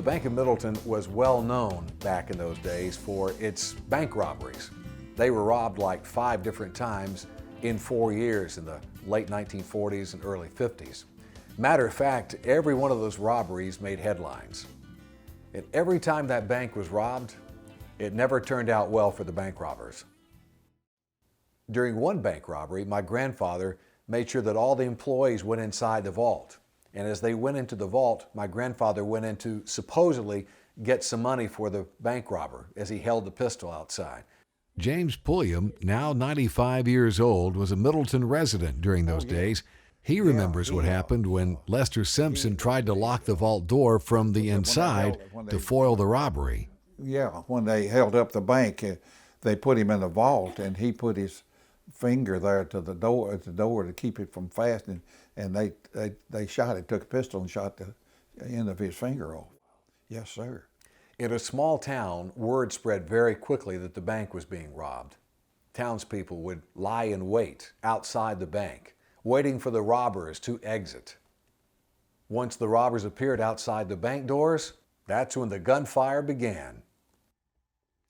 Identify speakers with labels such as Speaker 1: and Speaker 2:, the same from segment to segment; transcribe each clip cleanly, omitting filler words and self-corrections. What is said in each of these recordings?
Speaker 1: The Bank of Middleton was well known back in those days for its bank robberies. They were robbed like 5 different times in 4 years in the late 1940s and early 50s. Matter of fact, every one of those robberies made headlines. And every time that bank was robbed, it never turned out well for the bank robbers. During one bank robbery, my grandfather made sure that all the employees went inside the vault. And as they went into the vault, my grandfather went in to supposedly get some money for the bank robber as he held the pistol outside. James Pulliam, now 95 years old, was a Middleton resident during those days. He remembers what happened when Lester Simpson tried to lock the vault door from the inside to foil the robbery.
Speaker 2: Yeah, when they held up the bank, they put him in the vault, and he put his finger there to the door, at the door, to keep it from fastening, and they shot it, took a pistol and shot the end of his finger off. Yes, sir.
Speaker 1: In a small town, word spread very quickly that the bank was being robbed. Townspeople would lie in wait outside the bank, waiting for the robbers to exit. Once the robbers appeared outside the bank doors, that's when the gunfire began.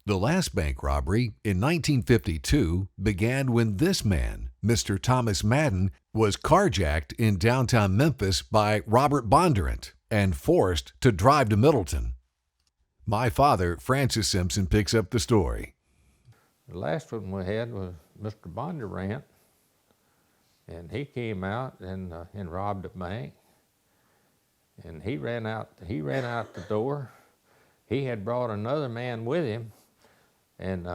Speaker 1: The last bank robbery in 1952 began when this man, Mr. Thomas Madden, was carjacked in downtown Memphis by Robert Bondurant and forced to drive to Middleton. My father, Francis Simpson, picks up the story.
Speaker 3: The last one we had was Mr. Bondurant, and he came out and robbed a bank. And he ran out the door. He had brought another man with him, and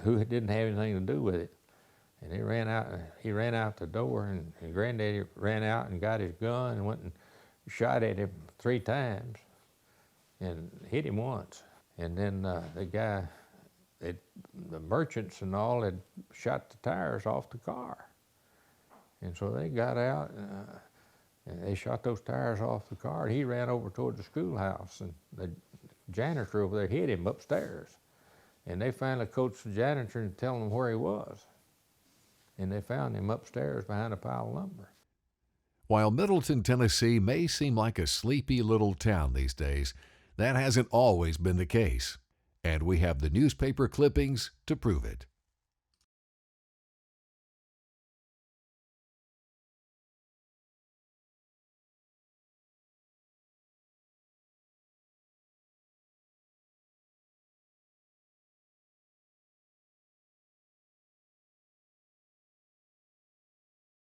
Speaker 3: who didn't have anything to do with it. And he ran out the door, and Granddaddy ran out and got his gun and went and shot at him 3 times and hit him once. And then the merchants and all had shot the tires off the car. And so they got out and they shot those tires off the car. He ran over toward the schoolhouse, and the janitor over there hit him upstairs. And they finally coached the janitor and telling him where he was. And they found him upstairs behind a pile of lumber.
Speaker 1: While Middleton, Tennessee may seem like a sleepy little town these days, that hasn't always been the case. And we have the newspaper clippings to prove it.